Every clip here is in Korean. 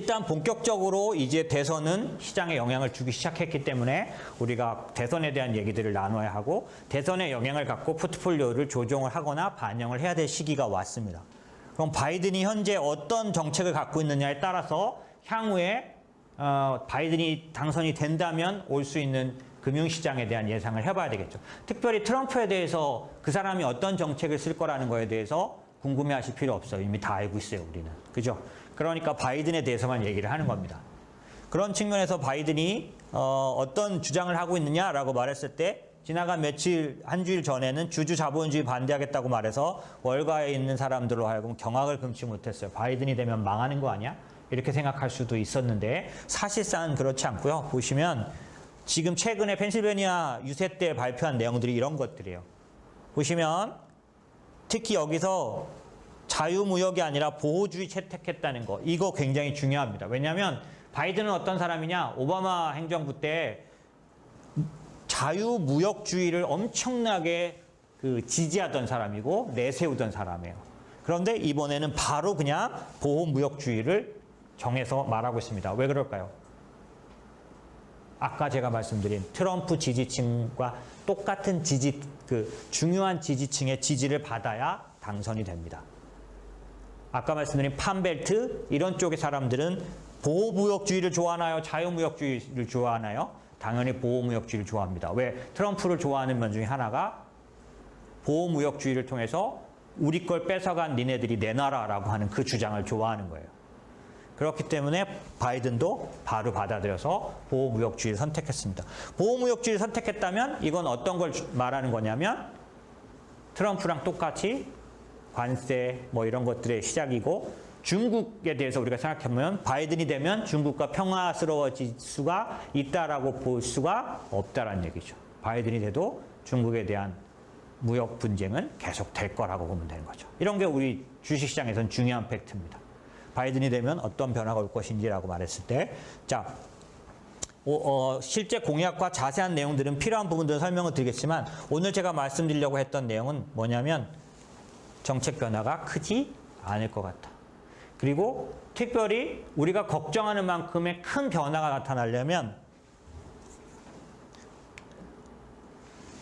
일단 본격적으로 이제 대선은 시장에 영향을 주기 시작했기 때문에 우리가 대선에 대한 얘기들을 나눠야 하고 대선에 영향을 갖고 포트폴리오를 조정을 하거나 반영을 해야 될 시기가 왔습니다. 그럼 바이든이 현재 어떤 정책을 갖고 있느냐에 따라서 향후에 바이든이 당선이 된다면 올 수 있는 금융시장에 대한 예상을 해봐야 되겠죠. 특별히 트럼프에 대해서 그 사람이 어떤 정책을 쓸 거라는 거에 대해서 궁금해하실 필요 없어요. 이미 다 알고 있어요, 우리는. 그죠? 그러니까 바이든에 대해서만 얘기를 하는 겁니다. 그런 측면에서 바이든이 어떤 주장을 하고 있느냐라고 말했을 때 지나간 며칠, 한 주일 전에는 주주 자본주의 반대하겠다고 말해서 월가에 있는 사람들로 하여금 경악을 금치 못했어요. 바이든이 되면 망하는 거 아니야? 이렇게 생각할 수도 있었는데 사실상은 그렇지 않고요. 보시면 지금 최근에 펜실베니아 유세 때 발표한 내용들이 이런 것들이에요. 보시면 특히 여기서 자유무역이 아니라 보호주의 채택했다는 거. 이거 굉장히 중요합니다. 왜냐하면 바이든은 어떤 사람이냐. 오바마 행정부 때 자유무역주의를 엄청나게 지지하던 사람이고 내세우던 사람이에요. 그런데 이번에는 바로 그냥 보호무역주의를 정해서 말하고 있습니다. 왜 그럴까요? 아까 제가 말씀드린 트럼프 지지층과 똑같은 중요한 지지층의 지지를 받아야 당선이 됩니다. 아까 말씀드린 팜벨트 이런 쪽의 사람들은 보호무역주의를 좋아하나요? 자유무역주의를 좋아하나요? 당연히 보호무역주의를 좋아합니다. 왜? 트럼프를 좋아하는 면 중에 하나가 보호무역주의를 통해서 우리 걸 뺏어간 니네들이 내놔라라고 하는 그 주장을 좋아하는 거예요. 그렇기 때문에 바이든도 바로 받아들여서 보호무역주의를 선택했습니다. 보호무역주의를 선택했다면 이건 어떤 걸 말하는 거냐면 트럼프랑 똑같이 관세 뭐 이런 것들의 시작이고 중국에 대해서 우리가 생각해보면 바이든이 되면 중국과 평화스러워질 수가 있다라고 볼 수가 없다라는 얘기죠. 바이든이 돼도 중국에 대한 무역 분쟁은 계속 될 거라고 보면 되는 거죠. 이런 게 우리 주식시장에서는 중요한 팩트입니다. 바이든이 되면 어떤 변화가 올 것인지라고 말했을 때, 자, 실제 공약과 자세한 내용들은 필요한 부분들은 설명을 드리겠지만 오늘 제가 말씀드리려고 했던 내용은 뭐냐면 정책 변화가 크지 않을 것 같다. 그리고 특별히 우리가 걱정하는 만큼의 큰 변화가 나타나려면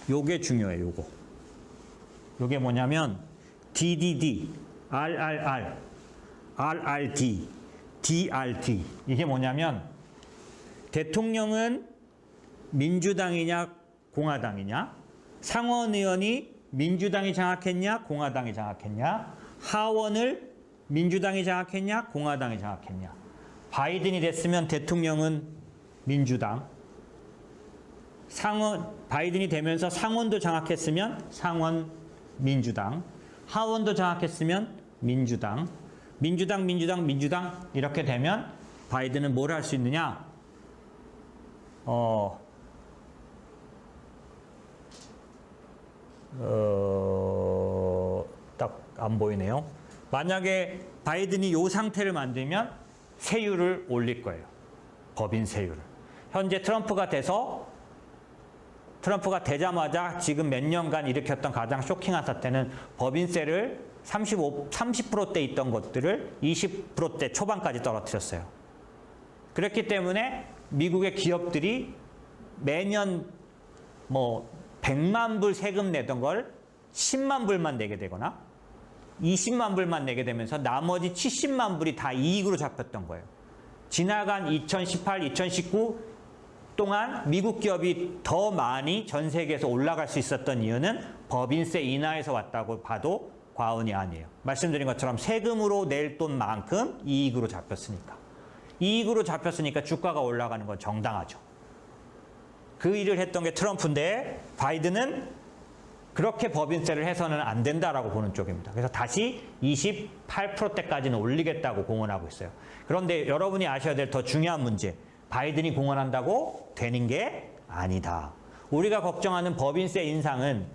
요게 중요해요. 요거. 요게 뭐냐면 DDD, RRR, RRD, DRD. 이게 뭐냐면 대통령은 민주당이냐 공화당이냐, 상원의원이 민주당이 장악했냐 공화당이 장악했냐, 하원을 민주당이 장악했냐 공화당이 장악했냐. 바이든이 됐으면 대통령은 민주당, 바이든이 되면서 상원도 장악했으면 상원 민주당, 하원도 장악했으면 민주당 이렇게 되면 바이든은 뭘 할 수 있느냐? 딱 안 보이네요. 만약에 바이든이 이 상태를 만들면 세율을 올릴 거예요. 법인 세율을. 현재 트럼프가 되자마자 지금 몇 년간 일으켰던 가장 쇼킹한 사태는 법인세를 30%대 있던 것들을 20%대 초반까지 떨어뜨렸어요. 그렇기 때문에 미국의 기업들이 매년 100만 불 세금 내던 걸 10만 불만 내게 되거나 20만 불만 내게 되면서 나머지 70만 불이 다 이익으로 잡혔던 거예요. 지나간 2018, 2019 동안 미국 기업이 더 많이 전 세계에서 올라갈 수 있었던 이유는 법인세 인하에서 왔다고 봐도 과언이 아니에요. 말씀드린 것처럼 세금으로 낼 돈만큼 이익으로 잡혔으니까. 이익으로 잡혔으니까 주가가 올라가는 건 정당하죠. 그 일을 했던 게 트럼프인데 바이든은 그렇게 법인세를 해서는 안 된다라고 보는 쪽입니다. 그래서 다시 28%대까지는 올리겠다고 공언하고 있어요. 그런데 여러분이 아셔야 될 더 중요한 문제, 바이든이 공언한다고 되는 게 아니다. 우리가 걱정하는 법인세 인상은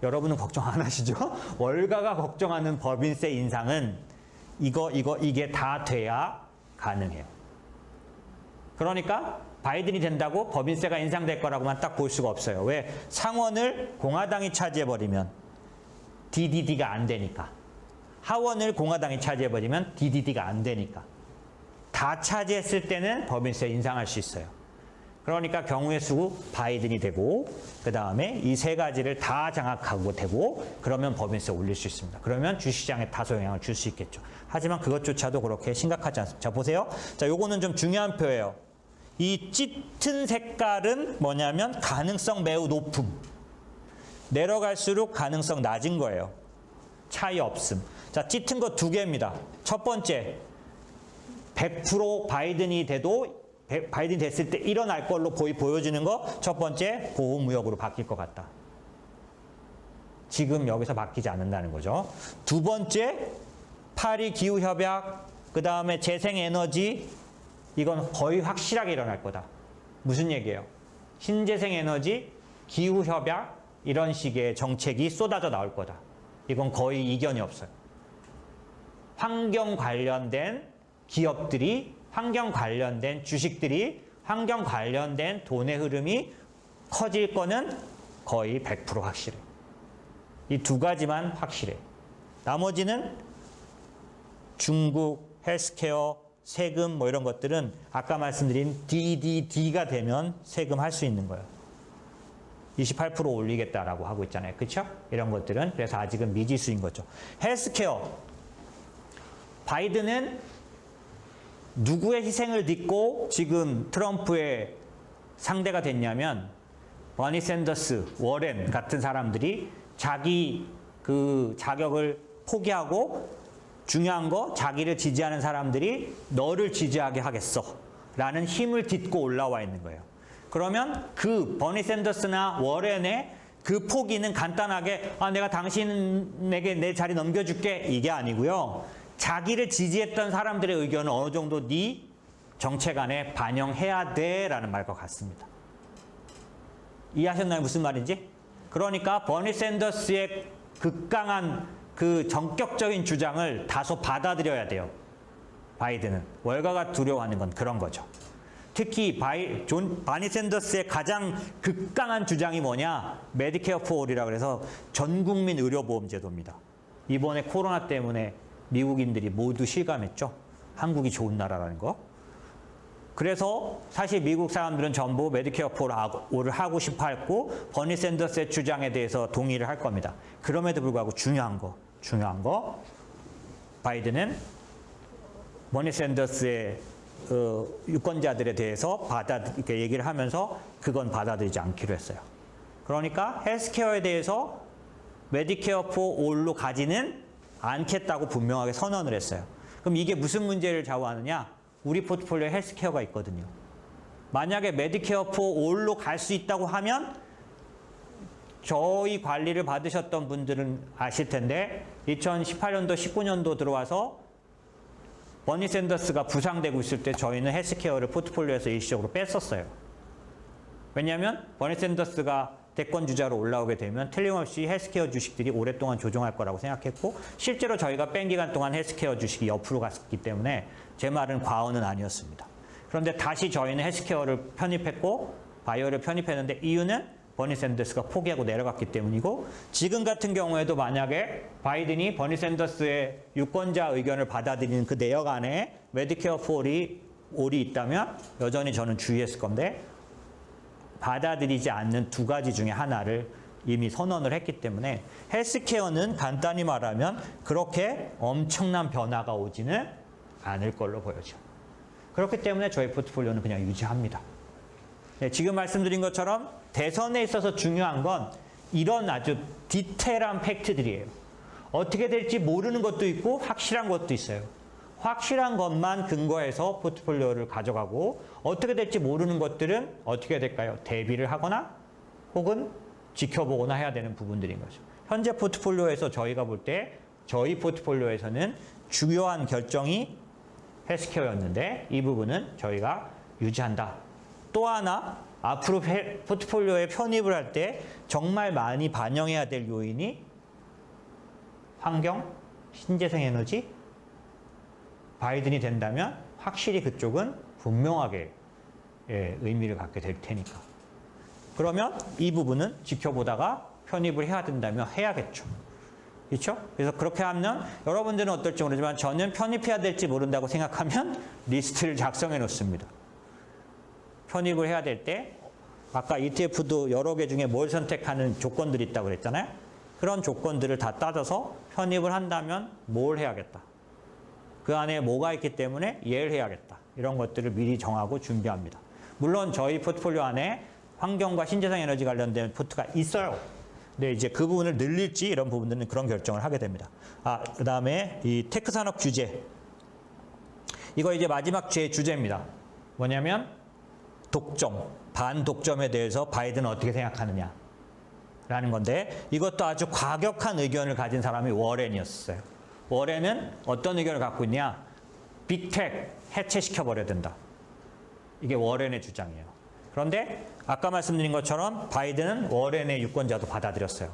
여러분은 걱정 안 하시죠? 월가가 걱정하는 법인세 인상은 이게 다 돼야 가능해요. 그러니까 바이든이 된다고 법인세가 인상될 거라고만 딱 볼 수가 없어요. 왜? 상원을 공화당이 차지해버리면 DDD가 안 되니까. 하원을 공화당이 차지해버리면 DDD가 안 되니까. 다 차지했을 때는 법인세 인상할 수 있어요. 그러니까 경우의 수 바이든이 되고 그 다음에 이 세 가지를 다 장악하고 되고 그러면 법인세 올릴 수 있습니다. 그러면 주식시장에 다소 영향을 줄 수 있겠죠. 하지만 그것조차도 그렇게 심각하지 않습니다. 자, 보세요. 자, 요거는 좀 중요한 표예요. 이 짙은 색깔은 뭐냐면 가능성 매우 높음. 내려갈수록 가능성 낮은 거예요. 차이 없음. 자, 짙은 거 두 개입니다. 첫 번째, 100% 바이든이 돼도 바이든이 됐을 때 일어날 걸로 보여지는 거 첫 번째, 보호무역으로 바뀔 것 같다. 지금 여기서 바뀌지 않는다는 거죠. 두 번째, 파리 기후협약, 그 다음에 재생에너지, 이건 거의 확실하게 일어날 거다. 무슨 얘기예요? 신재생에너지, 기후협약, 이런 식의 정책이 쏟아져 나올 거다. 이건 거의 이견이 없어요. 환경 관련된 기업들이, 환경 관련된 주식들이, 환경 관련된 돈의 흐름이 커질 거는 거의 100% 확실해. 이 두 가지만 확실해. 나머지는 중국, 헬스케어, 세금 뭐 이런 것들은 아까 말씀드린 DDD가 되면 세금 할 수 있는 거예요. 28% 올리겠다라고 하고 있잖아요. 그렇죠? 이런 것들은 그래서 아직은 미지수인 거죠. 헬스케어. 바이든은 누구의 희생을 딛고 지금 트럼프의 상대가 됐냐면 버니 샌더스, 워렌 같은 사람들이 자기 그 자격을 포기하고 중요한 거 자기를 지지하는 사람들이 너를 지지하게 하겠어 라는 힘을 딛고 올라와 있는 거예요. 그러면 그 버니 샌더스나 워렌의 그 포기는 간단하게 내가 당신에게 내 자리 넘겨줄게 이게 아니고요. 자기를 지지했던 사람들의 의견을 어느 정도 네 정책 안에 반영해야 돼라는 말과 같습니다. 이해하셨나요? 무슨 말인지? 그러니까 버니 샌더스의 극강한 그 전격적인 주장을 다소 받아들여야 돼요. 바이든은. 월가가 두려워하는 건 그런 거죠. 특히 버니 샌더스의 가장 극강한 주장이 뭐냐? 메디케어 포 올이라고 해서 전국민 의료보험 제도입니다. 이번에 코로나 때문에 미국인들이 모두 실감했죠. 한국이 좋은 나라라는 거. 그래서 사실 미국 사람들은 전부 메디케어 포를 하고 싶어 했고 버니 샌더스의 주장에 대해서 동의를 할 겁니다. 그럼에도 불구하고 중요한 거 바이든은 버니 샌더스의 유권자들에 대해서 이렇게 얘기를 하면서 그건 받아들이지 않기로 했어요. 그러니까 헬스케어에 대해서 메디케어 포 올로 가지는 않겠다고 분명하게 선언을 했어요. 그럼 이게 무슨 문제를 좌우하느냐? 우리 포트폴리오에 헬스케어가 있거든요. 만약에 메디케어 포 올로 갈 수 있다고 하면 저희 관리를 받으셨던 분들은 아실 텐데 2018년도, 19년도 들어와서 버니 샌더스가 부상되고 있을 때 저희는 헬스케어를 포트폴리오에서 일시적으로 뺐었어요. 왜냐하면 버니 샌더스가 대권 주자로 올라오게 되면 틀림없이 헬스케어 주식들이 오랫동안 조정할 거라고 생각했고 실제로 저희가 뺀 기간 동안 헬스케어 주식이 옆으로 갔기 때문에 제 말은 과언은 아니었습니다. 그런데 다시 저희는 헬스케어를 편입했고 바이오를 편입했는데 이유는 버니 샌더스가 포기하고 내려갔기 때문이고 지금 같은 경우에도 만약에 바이든이 버니 샌더스의 유권자 의견을 받아들이는 그 내역 안에 메디케어 올이 있다면 여전히 저는 주의했을 건데 받아들이지 않는 두 가지 중에 하나를 이미 선언을 했기 때문에 헬스케어는 간단히 말하면 그렇게 엄청난 변화가 오지는 않을 걸로 보여져. 그렇기 때문에 저희 포트폴리오는 그냥 유지합니다. 네, 지금 말씀드린 것처럼 대선에 있어서 중요한 건 이런 아주 디테일한 팩트들이에요. 어떻게 될지 모르는 것도 있고 확실한 것도 있어요. 확실한 것만 근거해서 포트폴리오를 가져가고 어떻게 될지 모르는 것들은 어떻게 될까요? 대비를 하거나 혹은 지켜보거나 해야 되는 부분들인 거죠. 현재 포트폴리오에서 저희가 볼 때 저희 포트폴리오에서는 중요한 결정이 헬스케어였는데 이 부분은 저희가 유지한다. 또 하나 앞으로 포트폴리오에 편입을 할 때 정말 많이 반영해야 될 요인이 환경, 신재생에너지, 바이든이 된다면 확실히 그쪽은 분명하게 의미를 갖게 될 테니까. 그러면 이 부분은 지켜보다가 편입을 해야 된다면 해야겠죠. 그렇죠? 그래서 그렇게 하면 여러분들은 어떨지 모르지만 저는 편입해야 될지 모른다고 생각하면 리스트를 작성해 놓습니다. 편입을 해야 될 때 아까 ETF도 여러 개 중에 뭘 선택하는 조건들이 있다고 그랬잖아요. 그런 조건들을 다 따져서 편입을 한다면 뭘 해야겠다. 그 안에 뭐가 있기 때문에 얘를 해야겠다. 이런 것들을 미리 정하고 준비합니다. 물론 저희 포트폴리오 안에 환경과 신재생 에너지 관련된 포트가 있어요. 근데 이제 그 부분을 늘릴지 이런 부분들은 그런 결정을 하게 됩니다. 그 다음에 이 테크 산업 규제. 이거 이제 마지막 제 주제입니다. 뭐냐면 독점, 반독점에 대해서 바이든은 어떻게 생각하느냐 라는 건데 이것도 아주 과격한 의견을 가진 사람이 워렌이었어요. 워렌은 어떤 의견을 갖고 있냐? 빅텍 해체시켜버려야 된다. 이게 워렌의 주장이에요. 그런데 아까 말씀드린 것처럼 바이든은 워렌의 유권자도 받아들였어요.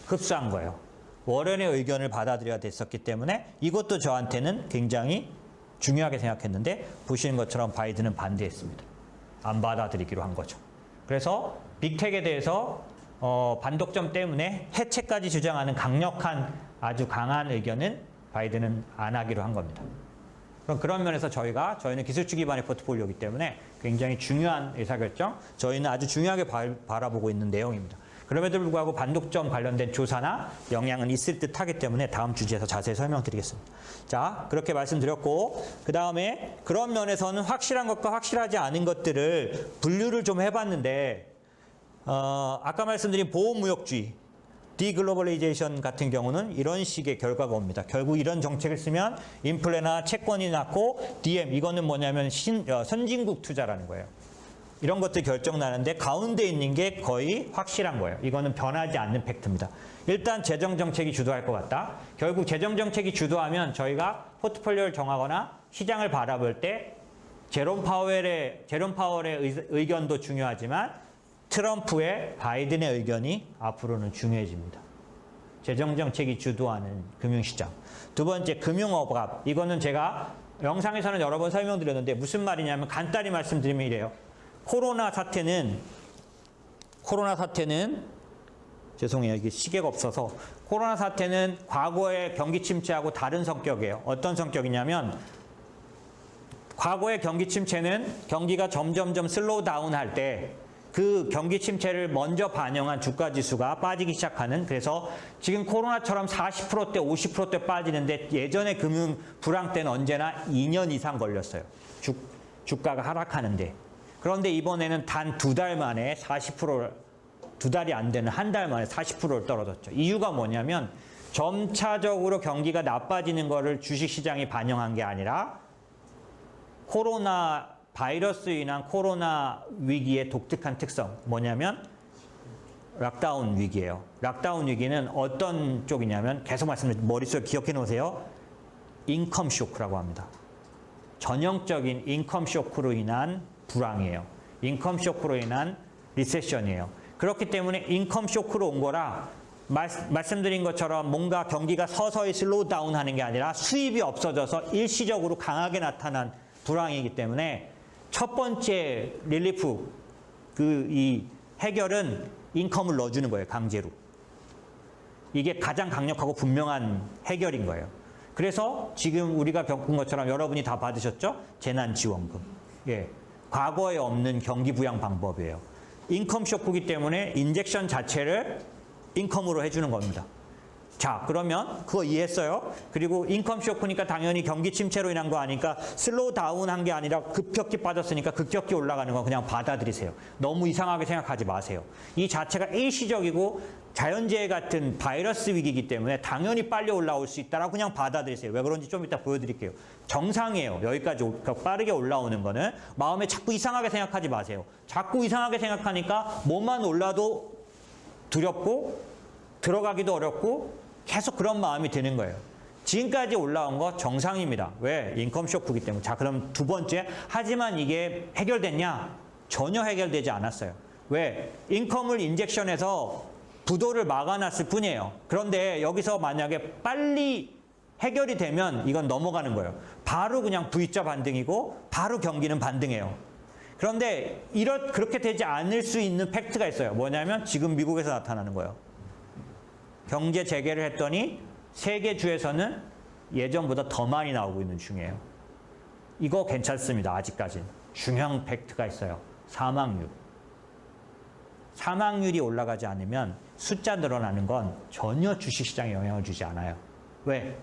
흡수한 거예요. 워렌의 의견을 받아들여야 됐었기 때문에 이것도 저한테는 굉장히 중요하게 생각했는데 보시는 것처럼 바이든은 반대했습니다. 안 받아들이기로 한 거죠. 그래서 빅텍에 대해서 반독점 때문에 해체까지 주장하는 강력한 아주 강한 의견은 바이든은 안 하기로 한 겁니다. 그런 면에서 저희는 기술주 기반의 포트폴리오이기 때문에 굉장히 중요한 의사결정, 저희는 아주 중요하게 바라보고 있는 내용입니다. 그럼에도 불구하고 반독점 관련된 조사나 영향은 있을 듯 하기 때문에 다음 주제에서 자세히 설명드리겠습니다. 자, 그렇게 말씀드렸고 그 다음에 그런 면에서는 확실한 것과 확실하지 않은 것들을 분류를 좀 해봤는데 아까 말씀드린 보호무역주의, 디글로벌리제이션 같은 경우는 이런 식의 결과가 옵니다. 결국 이런 정책을 쓰면 인플레나 채권이 낮고 DM, 이거는 뭐냐면 선진국 투자라는 거예요. 이런 것들 결정나는데 가운데 있는 게 거의 확실한 거예요. 이거는 변하지 않는 팩트입니다. 일단 재정정책이 주도할 것 같다. 결국 재정정책이 주도하면 저희가 포트폴리오를 정하거나 시장을 바라볼 때 제롬 파월의 의견도 중요하지만 트럼프의 바이든의 의견이 앞으로는 중요해집니다. 재정정책이 주도하는 금융시장. 두 번째, 금융업압. 이거는 제가 영상에서는 여러 번 설명드렸는데 무슨 말이냐면 간단히 말씀드리면 이래요. 코로나 사태는 죄송해요. 이게 시계가 없어서 코로나 사태는 과거의 경기 침체하고 다른 성격이에요. 어떤 성격이냐면 과거의 경기 침체는 경기가 점점점 슬로우 다운 할 때 그 경기 침체를 먼저 반영한 주가 지수가 빠지기 시작하는, 그래서 지금 코로나처럼 40%대 50%대 빠지는데 예전에 금융 불황 때는 언제나 2년 이상 걸렸어요. 주가가 하락하는데. 그런데 이번에는 단 2달 만에 40%, 2달이 안 되는 한 달 만에 40%를 떨어졌죠. 이유가 뭐냐면 점차적으로 경기가 나빠지는 거를 주식시장이 반영한 게 아니라 코로나 바이러스로 인한 코로나 위기의 독특한 특성, 뭐냐면 락다운 위기예요. 락다운 위기는 어떤 쪽이냐면 계속 말씀드리죠. 머릿속에 기억해 놓으세요. 인컴 쇼크라고 합니다. 전형적인 인컴 쇼크로 인한 불황이에요. 인컴 쇼크로 인한 리세션이에요. 그렇기 때문에 인컴 쇼크로 온 거라 말씀드린 것처럼 뭔가 경기가 서서히 슬로우 다운하는 게 아니라 수입이 없어져서 일시적으로 강하게 나타난 불황이기 때문에 첫 번째 릴리프, 이 해결은 인컴을 넣어주는 거예요. 강제로. 이게 가장 강력하고 분명한 해결인 거예요. 그래서 지금 우리가 겪은 것처럼 여러분이 다 받으셨죠? 재난지원금. 예, 과거에 없는 경기 부양 방법이에요. 인컴 쇼크이기 때문에 인젝션 자체를 인컴으로 해주는 겁니다. 자, 그러면 그거 이해했어요? 그리고 인컴 쇼크니까 당연히 경기 침체로 인한 거 아니까 슬로우 다운한 게 아니라 급격히 빠졌으니까 급격히 올라가는 건 그냥 받아들이세요. 너무 이상하게 생각하지 마세요. 이 자체가 일시적이고 자연재해 같은 바이러스 위기이기 때문에 당연히 빨리 올라올 수 있다라고 그냥 받아들이세요. 왜 그런지 좀 이따 보여드릴게요. 정상이에요. 여기까지 빠르게 올라오는 거는. 마음에 자꾸 이상하게 생각하지 마세요. 자꾸 이상하게 생각하니까 뭐만 올라도 두렵고 들어가기도 어렵고 계속 그런 마음이 드는 거예요. 지금까지 올라온 거 정상입니다. 왜? 인컴 쇼크이기 때문에. 자, 그럼 두 번째. 하지만 이게 해결됐냐? 전혀 해결되지 않았어요. 왜? 인컴을 인젝션해서 부도를 막아놨을 뿐이에요. 그런데 여기서 만약에 빨리 해결이 되면 이건 넘어가는 거예요. 바로 그냥 V자 반등이고 바로 경기는 반등해요. 그런데 그렇게 되지 않을 수 있는 팩트가 있어요. 뭐냐면 지금 미국에서 나타나는 거예요. 경제 재개를 했더니 세계 주에서는 예전보다 더 많이 나오고 있는 중이에요. 이거 괜찮습니다. 아직까지. 중요한 팩트가 있어요. 사망률. 사망률이 올라가지 않으면 숫자 늘어나는 건 전혀 주식시장에 영향을 주지 않아요. 왜?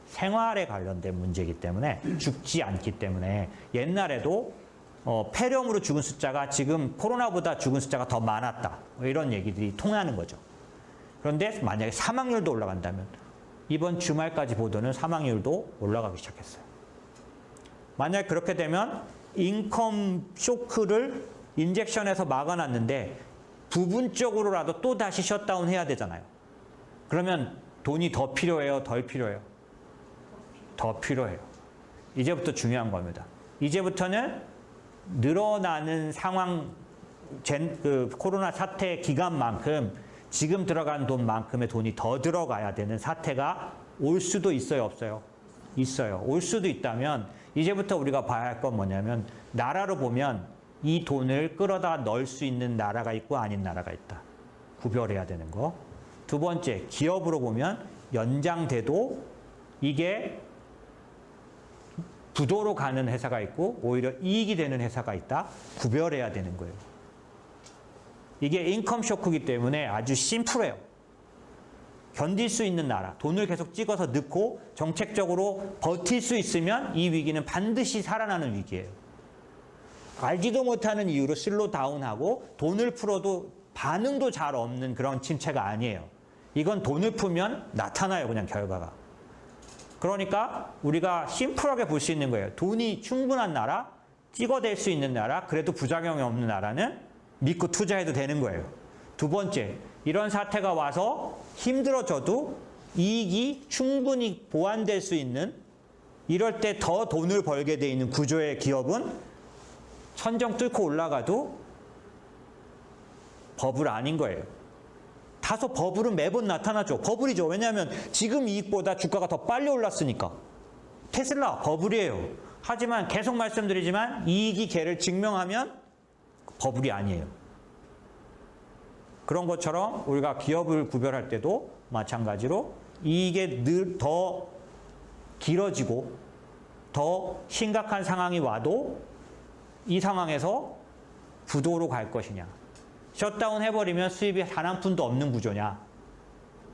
생활에 관련된 문제이기 때문에 죽지 않기 때문에 옛날에도 폐렴으로 죽은 숫자가 지금 코로나보다 죽은 숫자가 더 많았다. 이런 얘기들이 통하는 거죠. 그런데 만약에 사망률도 올라간다면 이번 주말까지 보도는 사망률도 올라가기 시작했어요. 만약에 그렇게 되면 인컴 쇼크를 인젝션해서 막아놨는데 부분적으로라도 또 다시 셧다운 해야 되잖아요. 그러면 돈이 더 필요해요? 덜 필요해요? 더 필요해요. 이제부터 중요한 겁니다. 이제부터는 늘어나는 상황, 코로나 사태 기간만큼 지금 들어간 돈만큼의 돈이 더 들어가야 되는 사태가 올 수도 있어요, 없어요? 있어요. 올 수도 있다면 이제부터 우리가 봐야 할 건 뭐냐면 나라로 보면 이 돈을 끌어다 넣을 수 있는 나라가 있고 아닌 나라가 있다. 구별해야 되는 거. 두 번째, 기업으로 보면 연장돼도 이게 부도로 가는 회사가 있고 오히려 이익이 되는 회사가 있다. 구별해야 되는 거예요. 이게 인컴 쇼크이기 때문에 아주 심플해요. 견딜 수 있는 나라, 돈을 계속 찍어서 넣고 정책적으로 버틸 수 있으면 이 위기는 반드시 살아나는 위기예요. 알지도 못하는 이유로 슬로 다운하고 돈을 풀어도 반응도 잘 없는 그런 침체가 아니에요. 이건 돈을 풀면 나타나요, 그냥 결과가. 그러니까 우리가 심플하게 볼 수 있는 거예요. 돈이 충분한 나라, 찍어댈 수 있는 나라, 그래도 부작용이 없는 나라는 믿고 투자해도 되는 거예요. 두 번째, 이런 사태가 와서 힘들어져도 이익이 충분히 보완될 수 있는, 이럴 때 더 돈을 벌게 돼 있는 구조의 기업은 천정 뚫고 올라가도 버블 아닌 거예요. 다소 버블은 매번 나타나죠. 버블이죠. 왜냐하면 지금 이익보다 주가가 더 빨리 올랐으니까. 테슬라 버블이에요. 하지만 계속 말씀드리지만 이익이 걔를 증명하면 버블이 아니에요. 그런 것처럼 우리가 기업을 구별할 때도 마찬가지로 이익이 더 길어지고 더 심각한 상황이 와도 이 상황에서 부도로 갈 것이냐. 셧다운 해버리면 수입이 단 한 푼도 없는 구조냐.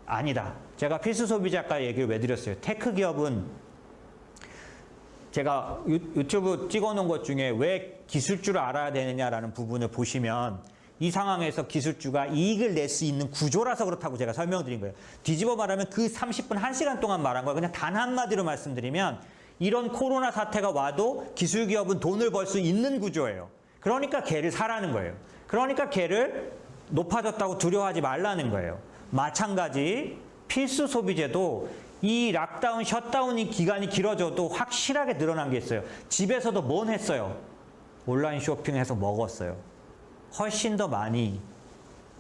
아니다. 제가 필수 소비자가 얘기를 왜 드렸어요. 테크 기업은 제가 유튜브 찍어놓은 것 중에 왜 기술주를 알아야 되느냐라는 부분을 보시면 이 상황에서 기술주가 이익을 낼 수 있는 구조라서 그렇다고 제가 설명드린 거예요. 뒤집어 말하면 그 30분, 1시간 동안 말한 거예요. 그냥 단 한마디로 말씀드리면 이런 코로나 사태가 와도 기술기업은 돈을 벌 수 있는 구조예요. 그러니까 걔를 사라는 거예요. 그러니까 걔를 높아졌다고 두려워하지 말라는 거예요. 마찬가지 필수 소비재도 이 락다운, 셧다운이 기간이 길어져도 확실하게 늘어난 게 있어요. 집에서도 뭔 했어요? 온라인 쇼핑해서 먹었어요. 훨씬 더 많이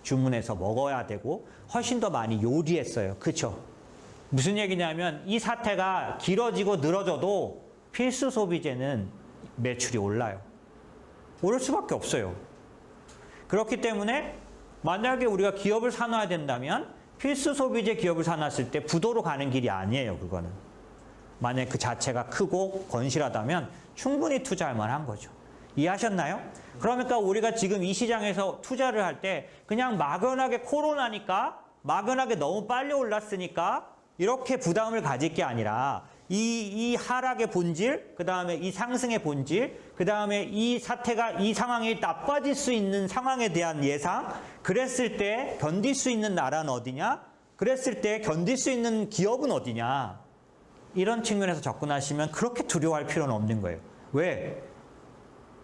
주문해서 먹어야 되고 훨씬 더 많이 요리했어요. 그렇죠? 무슨 얘기냐면 이 사태가 길어지고 늘어져도 필수 소비재는 매출이 올라요. 오를 수밖에 없어요. 그렇기 때문에 만약에 우리가 기업을 사놔야 된다면 필수 소비재 기업을 사놨을 때 부도로 가는 길이 아니에요. 그거는. 만약에 그 자체가 크고 건실하다면 충분히 투자할 만한 거죠. 이해하셨나요? 그러니까 우리가 지금 이 시장에서 투자를 할 때 그냥 막연하게 코로나니까 막연하게 너무 빨리 올랐으니까 이렇게 부담을 가질 게 아니라 이 하락의 본질, 그 다음에 이 상승의 본질, 그 다음에 이 사태가 이 상황이 나빠질 수 있는 상황에 대한 예상, 그랬을 때 견딜 수 있는 나라는 어디냐? 그랬을 때 견딜 수 있는 기업은 어디냐? 이런 측면에서 접근하시면 그렇게 두려워할 필요는 없는 거예요. 왜?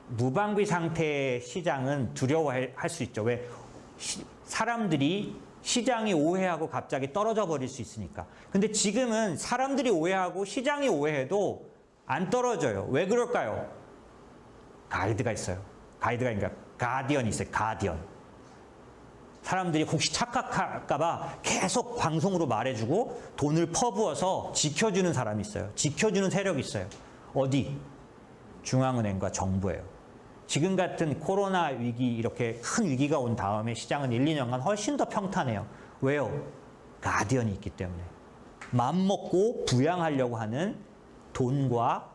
무방비 상태의 시장은 두려워할 수 있죠. 왜? 사람들이 시장이 오해하고 갑자기 떨어져 버릴 수 있으니까. 근데 지금은 사람들이 오해하고 시장이 오해해도 안 떨어져요. 왜 그럴까요? 가이드가 있어요. 가이드가 그러니까 가디언이 있어요. 가디언. 사람들이 혹시 착각할까 봐 계속 방송으로 말해주고 돈을 퍼부어서 지켜주는 사람이 있어요. 지켜주는 세력이 있어요. 어디? 중앙은행과 정부예요. 지금 같은 코로나 위기, 이렇게 큰 위기가 온 다음에 시장은 1, 2년간 훨씬 더 평탄해요. 왜요? 가디언이 있기 때문에. 맘먹고 부양하려고 하는 돈과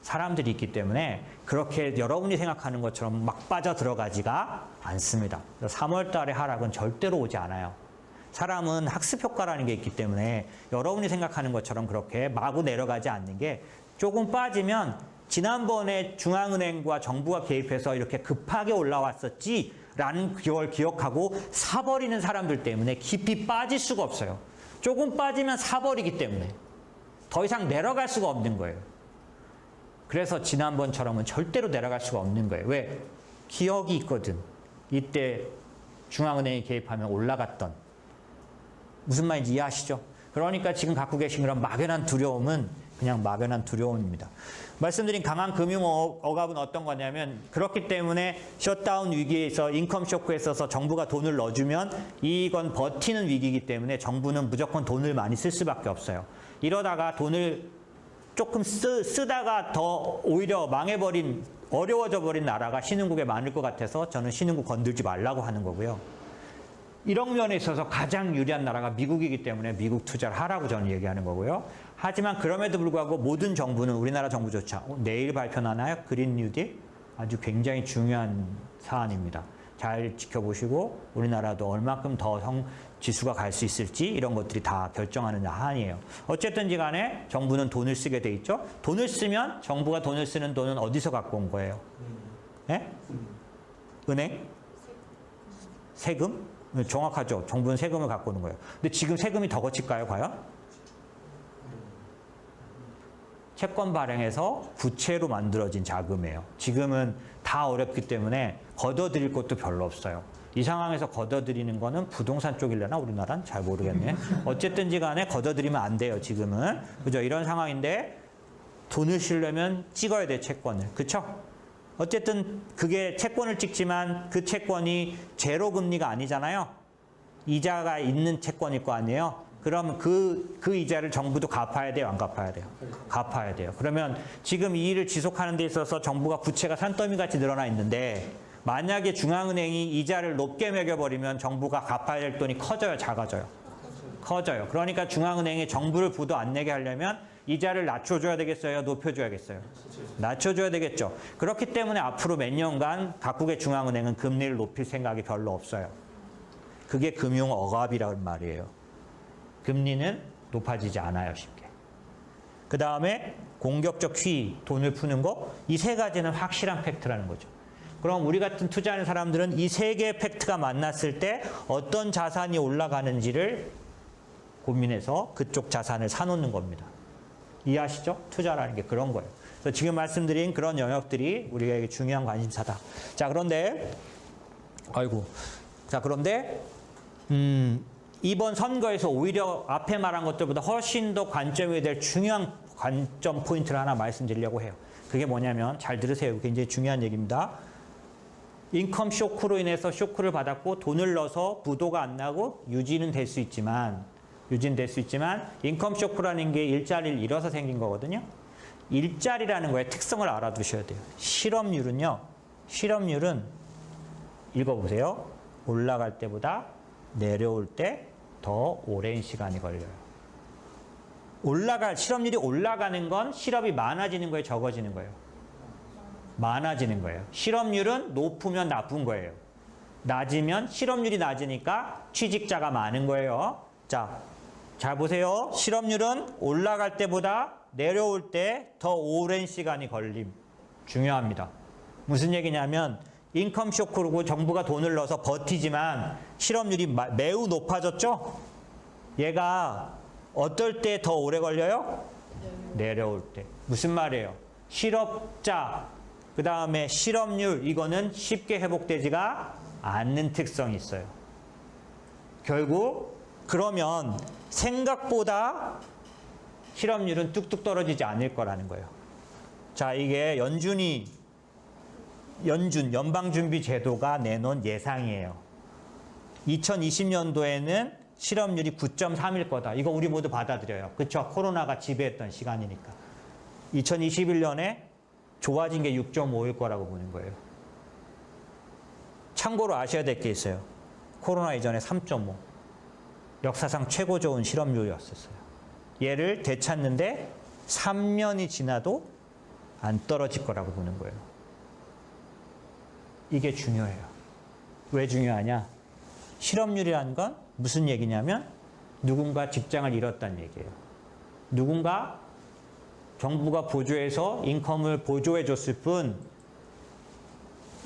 사람들이 있기 때문에 그렇게 여러분이 생각하는 것처럼 막 빠져 들어가지가 않습니다. 3월 달의 하락은 절대로 오지 않아요. 사람은 학습 효과라는 게 있기 때문에 여러분이 생각하는 것처럼 그렇게 마구 내려가지 않는 게 조금 빠지면 지난번에 중앙은행과 정부가 개입해서 이렇게 급하게 올라왔었지라는 걸 기억하고 사버리는 사람들 때문에 깊이 빠질 수가 없어요. 조금 빠지면 사버리기 때문에 더 이상 내려갈 수가 없는 거예요. 그래서 지난번처럼은 절대로 내려갈 수가 없는 거예요. 왜? 기억이 있거든. 이때 중앙은행이 개입하면 올라갔던. 무슨 말인지 이해하시죠? 그러니까 지금 갖고 계신 그런 막연한 두려움은 그냥 막연한 두려움입니다. 말씀드린 강한 금융 억압은 어떤 거냐면 그렇기 때문에 셧다운 위기에서 인컴 쇼크에 있어서 정부가 돈을 넣어주면 이건 버티는 위기이기 때문에 정부는 무조건 돈을 많이 쓸 수밖에 없어요. 이러다가 돈을 조금 쓰다가 더 오히려 망해버린, 어려워져 버린 나라가 신흥국에 많을 것 같아서 저는 신흥국 건들지 말라고 하는 거고요. 이런 면에 있어서 가장 유리한 나라가 미국이기 때문에 미국 투자를 하라고 저는 얘기하는 거고요. 하지만 그럼에도 불구하고 모든 정부는 우리나라 정부조차 내일 발표나나요? 그린 뉴딜? 아주 굉장히 중요한 사안입니다. 잘 지켜보시고 우리나라도 얼마큼 더 지수가 갈 수 있을지 이런 것들이 다 결정하는 사안이에요. 어쨌든지 간에 정부는 돈을 쓰게 돼 있죠. 돈을 쓰면 정부가 돈을 쓰는 돈은 어디서 갖고 온 거예요? 네? 은행? 세금? 정확하죠. 정부는 세금을 갖고 오는 거예요. 근데 지금 세금이 더 거칠까요, 과연? 채권 발행해서 부채로 만들어진 자금이에요. 지금은 다 어렵기 때문에 걷어들일 것도 별로 없어요. 이 상황에서 걷어들이는 거는 부동산 쪽이려나 우리나라는 잘 모르겠네. 어쨌든지 간에 걷어들이면 안 돼요, 지금은. 그죠? 이런 상황인데 돈을 쓰려면 찍어야 돼, 채권을. 그쵸? 어쨌든 그게 채권을 찍지만 그 채권이 제로 금리가 아니잖아요. 이자가 있는 채권일 거 아니에요. 그럼 그 이자를 정부도 갚아야 돼요, 안 갚아야 돼요? 갚아야 돼요. 그러면 지금 이 일을 지속하는 데 있어서 정부가 부채가 산더미같이 늘어나 있는데 만약에 중앙은행이 이자를 높게 매겨버리면 정부가 갚아야 될 돈이 커져요, 작아져요? 커져요. 그러니까 중앙은행이 정부를 부도 안 내게 하려면 이자를 낮춰줘야 되겠어요, 높여줘야겠어요? 낮춰줘야 되겠죠. 그렇기 때문에 앞으로 몇 년간 각국의 중앙은행은 금리를 높일 생각이 별로 없어요. 그게 금융 억압이라는 말이에요. 금리는 높아지지 않아요, 쉽게. 그 다음에 공격적 QE, 돈을 푸는 거, 이 세 가지는 확실한 팩트라는 거죠. 그럼 우리 같은 투자하는 사람들은 이 세 개의 팩트가 만났을 때 어떤 자산이 올라가는지를 고민해서 그쪽 자산을 사놓는 겁니다. 이해하시죠? 투자라는 게 그런 거예요. 그래서 지금 말씀드린 그런 영역들이 우리에게 중요한 관심사다. 자, 그런데 이번 선거에서 오히려 앞에 말한 것들보다 훨씬 더 관점이 될 중요한 관점 포인트를 하나 말씀드리려고 해요. 그게 뭐냐면 잘 들으세요. 굉장히 중요한 얘기입니다. 인컴 쇼크로 인해서 쇼크를 받았고 돈을 넣어서 부도가 안 나고 유지는 될 수 있지만 인컴 쇼크라는 게 일자리를 잃어서 생긴 거거든요. 일자리라는 거의 특성을 알아두셔야 돼요. 실업률은 읽어보세요. 올라갈 때보다 내려올 때 더 오랜 시간이 걸려요. 실업률이 올라가는 건 실업이 많아지는 거예요, 적어지는 거예요? 많아지는 거예요. 실업률은 높으면 나쁜 거예요. 낮으면 실업률이 낮으니까 취직자가 많은 거예요. 자, 잘 보세요. 실업률은 올라갈 때보다 내려올 때 더 오랜 시간이 걸림. 중요합니다. 무슨 얘기냐면 인컴 쇼크로 정부가 돈을 넣어서 버티지만 실업률이 매우 높아졌죠? 얘가 어떨 때 더 오래 걸려요? 내려올 때. 무슨 말이에요? 실업자, 그 다음에 실업률, 이거는 쉽게 회복되지가 않는 특성이 있어요. 결국 그러면 생각보다 실업률은 뚝뚝 떨어지지 않을 거라는 거예요. 자, 이게 연방준비제도가 내놓은 예상이에요. 2020년도에는 실업률이 9.3일 거다. 이거 우리 모두 받아들여요. 그렇죠? 코로나가 지배했던 시간이니까. 2021년에 좋아진 게 6.5일 거라고 보는 거예요. 참고로 아셔야 될 게 있어요. 코로나 이전에 3.5. 역사상 최고 좋은 실업률이었었어요. 얘를 되찾는데 3년이 지나도 안 떨어질 거라고 보는 거예요. 이게 중요해요. 왜 중요하냐? 실업률이라는 건 무슨 얘기냐면 누군가 직장을 잃었다는 얘기예요. 누군가 정부가 보조해서 인컴을 보조해 줬을 뿐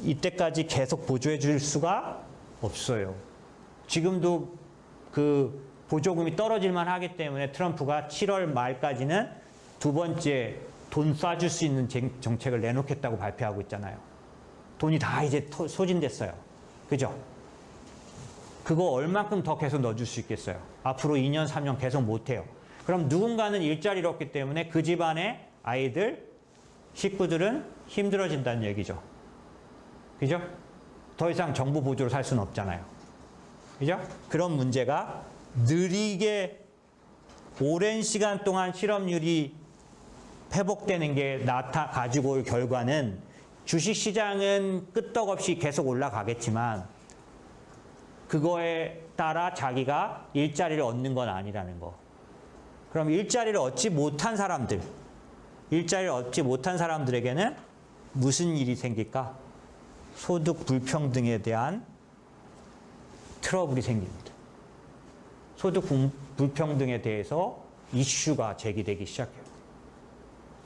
이때까지 계속 보조해 줄 수가 없어요. 지금도 그 보조금이 떨어질만 하기 때문에 트럼프가 7월 말까지는 두 번째 돈 쏴줄 수 있는 정책을 내놓겠다고 발표하고 있잖아요. 돈이 다 이제 소진됐어요. 그죠? 그거 얼만큼 더 계속 넣어줄 수 있겠어요? 앞으로 2년, 3년 계속 못해요. 그럼 누군가는 일자리를 얻기 때문에 그 집안의 아이들, 식구들은 힘들어진다는 얘기죠. 그죠? 더 이상 정부 보조로 살 수는 없잖아요. 그죠? 그런 문제가 느리게 오랜 시간 동안 실업률이 회복되는 게 가지고 올 결과는 주식시장은 끄떡없이 계속 올라가겠지만 그거에 따라 자기가 일자리를 얻는 건 아니라는 거. 그럼 일자리를 얻지 못한 사람들에게는 무슨 일이 생길까? 소득 불평등에 대한 트러블이 생깁니다. 소득 불평등에 대해서 이슈가 제기되기 시작해요.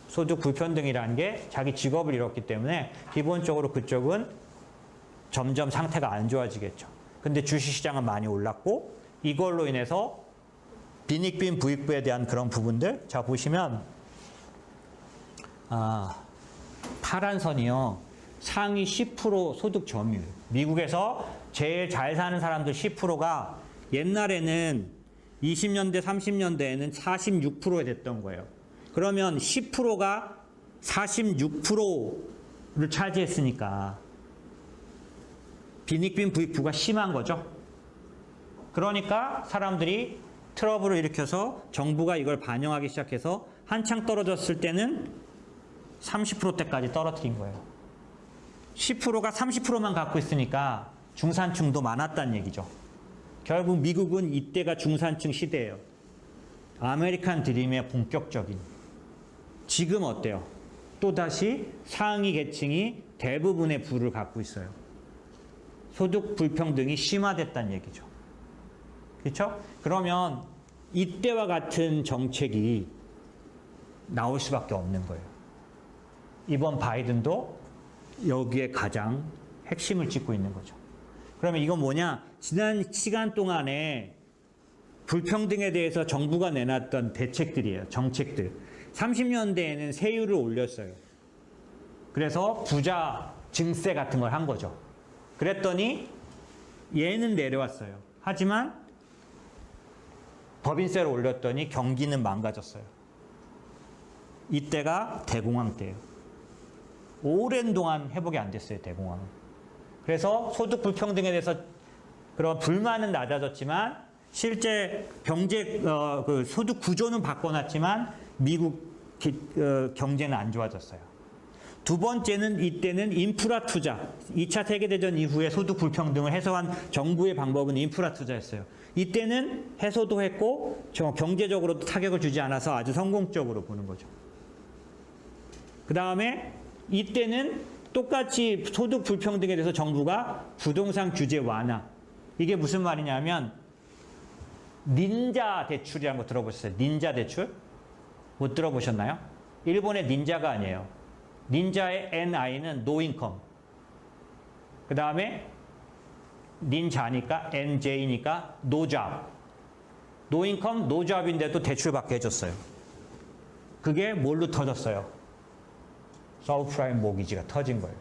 소득 불평등이라는 게 자기 직업을 잃었기 때문에 기본적으로 그쪽은 점점 상태가 안 좋아지겠죠. 근데 주식시장은 많이 올랐고 이걸로 인해서 빈익빈 부익부에 대한 그런 부분들 자 보시면 파란 선이요. 상위 10% 소득 점유율. 미국에서 제일 잘 사는 사람들 10%가 옛날에는 20년대, 30년대에는 46%에 됐던 거예요. 그러면 10%가 46%를 차지했으니까 빈익빈 부익부가 심한 거죠. 그러니까 사람들이 트러블을 일으켜서 정부가 이걸 반영하기 시작해서 한창 떨어졌을 때는 30%대까지 떨어뜨린 거예요. 10%가 30%만 갖고 있으니까 중산층도 많았다는 얘기죠. 결국 미국은 이때가 중산층 시대예요. 아메리칸 드림의 본격적인. 지금 어때요? 또다시 상위 계층이 대부분의 부를 갖고 있어요. 소득 불평등이 심화됐다는 얘기죠. 그렇죠? 그러면 이때와 같은 정책이 나올 수밖에 없는 거예요. 이번 바이든도 여기에 가장 핵심을 짚고 있는 거죠. 그러면 이건 뭐냐? 지난 시간 동안에 불평등에 대해서 정부가 내놨던 대책들이에요. 정책들. 30년대에는 세율을 올렸어요. 그래서 부자 증세 같은 걸 한 거죠. 그랬더니 얘는 내려왔어요. 하지만 법인세를 올렸더니 경기는 망가졌어요. 이때가 대공황 때예요. 오랜 동안 회복이 안 됐어요. 대공황은. 그래서 소득 불평등에 대해서 그런 불만은 낮아졌지만 실제 경제 그 소득 구조는 바꿔놨지만 미국 경제는 안 좋아졌어요. 두 번째는 이때는 인프라 투자. 2차 세계대전 이후에 소득 불평등을 해소한 정부의 방법은 인프라 투자였어요. 이때는 해소도 했고 경제적으로도 타격을 주지 않아서 아주 성공적으로 보는 거죠. 그 다음에 이때는 똑같이 소득 불평등에 대해서 정부가 부동산 규제 완화. 이게 무슨 말이냐면 닌자 대출이라는 거 들어보셨어요? 닌자 대출? 못 들어보셨나요? 일본의 닌자가 아니에요. 닌자의 NI는 노인컴. 그 다음에 닌자니까 NJ니까 노잡. 노인컴, 노잡인데도 대출받게 해줬어요. 그게 뭘로 터졌어요? 서브프라임 모기지가 터진 거예요.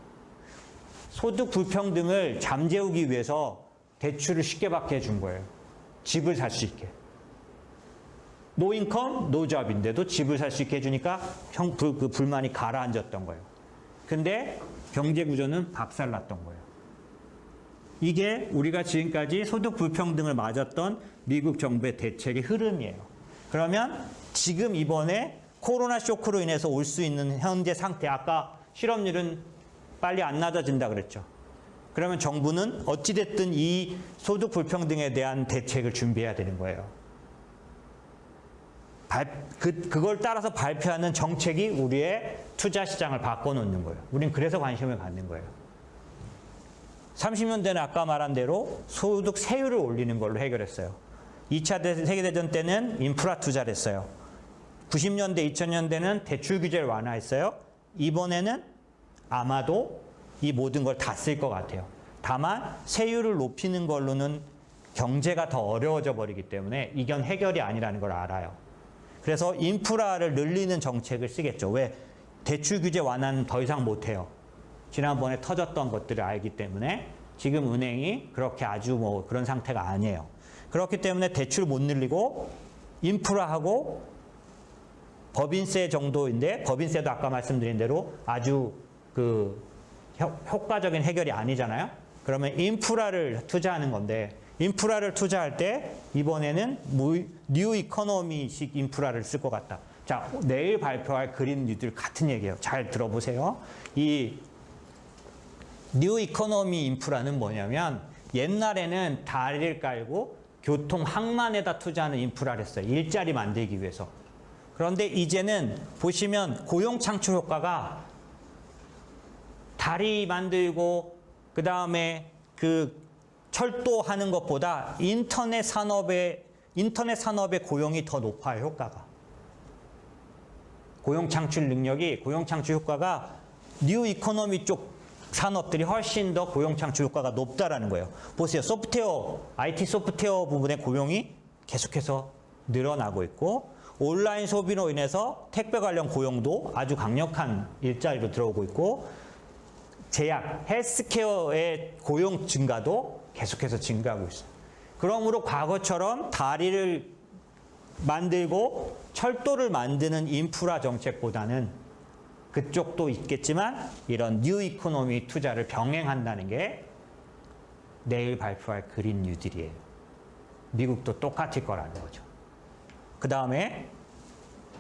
소득 불평등을 잠재우기 위해서 대출을 쉽게 받게 해준 거예요. 집을 살 수 있게. 노인컴, 노잡인데도 집을 살 수 있게 해주니까 그 불만이 가라앉았던 거예요. 근데 경제 구조는 박살났던 거예요. 이게 우리가 지금까지 소득 불평등을 맞았던 미국 정부의 대책의 흐름이에요. 그러면 지금 이번에 코로나 쇼크로 인해서 올 수 있는 현재 상태, 아까 실업률은 빨리 안 낮아진다 그랬죠. 그러면 정부는 어찌됐든 이 소득 불평등에 대한 대책을 준비해야 되는 거예요. 그걸 따라서 발표하는 정책이 우리의 투자 시장을 바꿔놓는 거예요. 우린 그래서 관심을 갖는 거예요. 30년대는 아까 말한 대로 소득 세율을 올리는 걸로 해결했어요. 2차 세계대전 때는 인프라 투자를 했어요. 90년대, 2000년대는 대출 규제를 완화했어요. 이번에는 아마도 이 모든 걸 다 쓸 것 같아요. 다만 세율을 높이는 걸로는 경제가 더 어려워져 버리기 때문에 이건 해결이 아니라는 걸 알아요. 그래서 인프라를 늘리는 정책을 쓰겠죠. 왜? 대출 규제 완화는 더 이상 못해요. 지난번에 터졌던 것들을 알기 때문에 지금 은행이 그렇게 아주 뭐 그런 상태가 아니에요. 그렇기 때문에 대출 못 늘리고 인프라하고 법인세 정도인데, 법인세도 아까 말씀드린 대로 아주 효과적인 해결이 아니잖아요. 그러면 인프라를 투자하는 건데, 인프라를 투자할 때 이번에는 뉴 이코노미식 인프라를 쓸 것 같다. 자, 내일 발표할 그린 뉴딜 같은 얘기예요. 잘 들어보세요. 이 뉴 이코노미 인프라는 뭐냐면 옛날에는 다리를 깔고 교통 항만에다 투자하는 인프라를 했어요. 일자리 만들기 위해서. 그런데 이제는 보시면 고용 창출 효과가 다리 만들고 그다음에 철도하는 것보다 인터넷 산업의 고용이 더 높아요, 효과가. 고용 창출 효과가 뉴 이코노미 쪽 산업들이 훨씬 더 고용 창출 효과가 높다라는 거예요. 보세요. IT 소프트웨어 부분의 고용이 계속해서 늘어나고 있고, 온라인 소비로 인해서 택배 관련 고용도 아주 강력한 일자리로 들어오고 있고, 제약, 헬스케어의 고용 증가도 계속해서 증가하고 있어요. 그러므로 과거처럼 다리를 만들고 철도를 만드는 인프라 정책보다는 그쪽도 있겠지만 이런 뉴 이코노미 투자를 병행한다는 게 내일 발표할 그린 뉴딜이에요. 미국도 똑같을 거라는 거죠. 그 다음에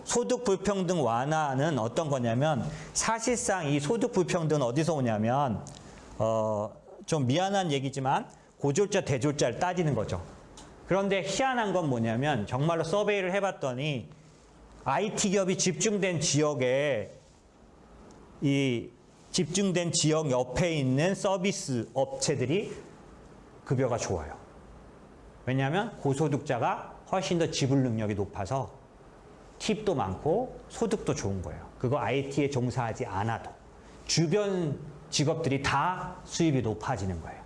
소득 불평등 완화는 어떤 거냐면, 사실상 이 소득 불평등은 어디서 오냐면 좀 미안한 얘기지만 고졸자 대졸자를 따지는 거죠. 그런데 희한한 건 뭐냐면, 정말로 서베이를 해봤더니 IT 기업이 집중된 지역에 이 집중된 지역 옆에 있는 서비스 업체들이 급여가 좋아요. 왜냐하면 고소득자가 훨씬 더 지불 능력이 높아서 팁도 많고 소득도 좋은 거예요. 그거 IT에 종사하지 않아도 주변 직업들이 다 수입이 높아지는 거예요.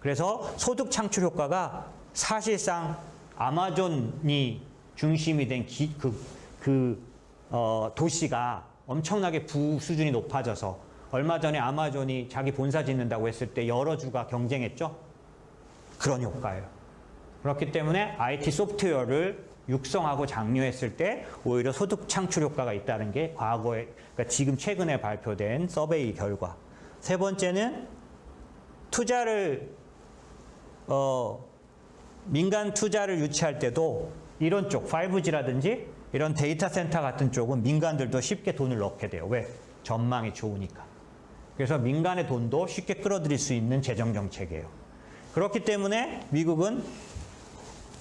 그래서 소득 창출 효과가 사실상 아마존이 중심이 된 도시가 엄청나게 수준이 높아져서, 얼마 전에 아마존이 자기 본사 짓는다고 했을 때 여러 주가 경쟁했죠? 그런 효과예요. 그렇기 때문에 IT 소프트웨어를 육성하고 장려했을 때 오히려 소득 창출 효과가 있다는 게 과거에, 그러니까 지금 최근에 발표된 서베이 결과. 세 번째는 투자를 민간 투자를 유치할 때도 이런 쪽 5G라든지 이런 데이터 센터 같은 쪽은 민간들도 쉽게 돈을 넣게 돼요. 왜? 전망이 좋으니까. 그래서 민간의 돈도 쉽게 끌어들일 수 있는 재정 정책이에요. 그렇기 때문에 미국은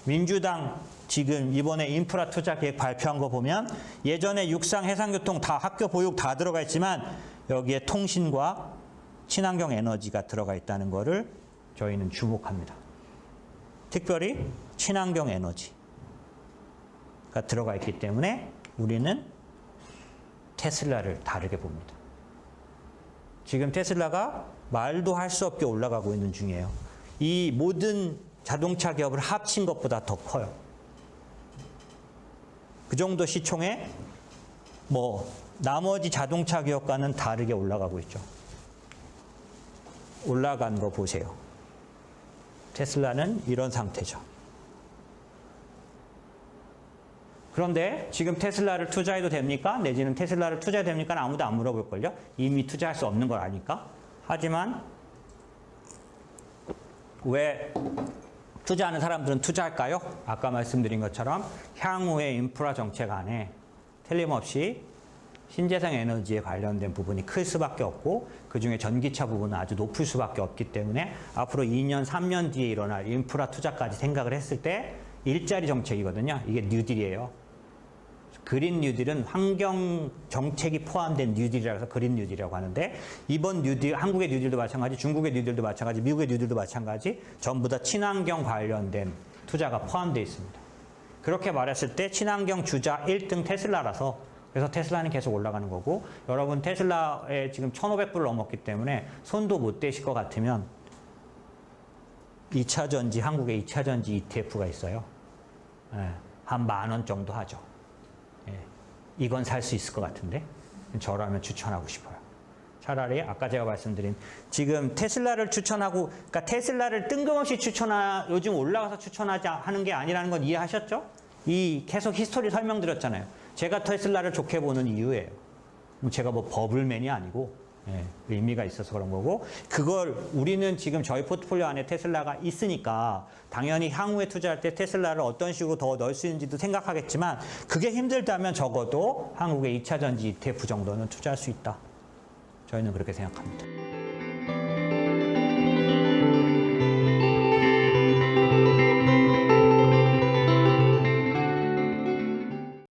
민주당 지금 이번에 인프라 투자 계획 발표한 거 보면 예전에 육상, 해상교통 다 학교 보육 다 들어가 있지만 여기에 통신과 친환경 에너지가 들어가 있다는 거를 저희는 주목합니다. 특별히 친환경 에너지가 들어가 있기 때문에 우리는 테슬라를 다르게 봅니다. 지금 테슬라가 말도 할 수 없게 올라가고 있는 중이에요. 이 모든 자동차 기업을 합친 것보다 더 커요. 그 정도 시총에 나머지 자동차 기업과는 다르게 올라가고 있죠. 올라간 거 보세요. 테슬라는 이런 상태죠. 그런데 지금 테슬라를 투자해도 됩니까? 내지는 테슬라를 투자해도 됩니까? 아무도 안 물어볼걸요? 이미 투자할 수 없는 걸 아니까. 하지만 왜 투자하는 사람들은 투자할까요? 아까 말씀드린 것처럼 향후의 인프라 정책 안에 틀림없이 신재생 에너지에 관련된 부분이 클 수밖에 없고 그중에 전기차 부분은 아주 높을 수밖에 없기 때문에 앞으로 2년, 3년 뒤에 일어날 인프라 투자까지 생각을 했을 때 일자리 정책이거든요. 이게 뉴딜이에요. 그린 뉴딜은 환경 정책이 포함된 뉴딜이라고 해서 그린 뉴딜이라고 하는데 이번 뉴딜, 한국의 뉴딜도 마찬가지, 중국의 뉴딜도 마찬가지, 미국의 뉴딜도 마찬가지 전부 다 친환경 관련된 투자가 포함되어 있습니다. 그렇게 말했을 때 친환경 주자 1등 테슬라라서 그래서 테슬라는 계속 올라가는 거고 여러분 테슬라에 지금 1,500불 넘었기 때문에 손도 못 대실 것 같으면 2차전지, 한국의 2차전지 ETF가 있어요. 예, 한 10,000원 정도 하죠. 예, 이건 살 수 있을 것 같은데 저라면 추천하고 싶어요. 차라리 아까 제가 말씀드린 지금 테슬라를 추천하고 그러니까 테슬라를 뜬금없이 요즘 올라가서 추천하지 하는 게 아니라는 건 이해하셨죠? 이 계속 히스토리 설명드렸잖아요. 제가 테슬라를 좋게 보는 이유예요. 제가 뭐 버블맨이 아니고 의미가 있어서 그런 거고 그걸 우리는 지금 저희 포트폴리오 안에 테슬라가 있으니까 당연히 향후에 투자할 때 테슬라를 어떤 식으로 더 넣을 수 있는지도 생각하겠지만 그게 힘들다면 적어도 한국의 2차전지 ETF 정도는 투자할 수 있다. 저희는 그렇게 생각합니다.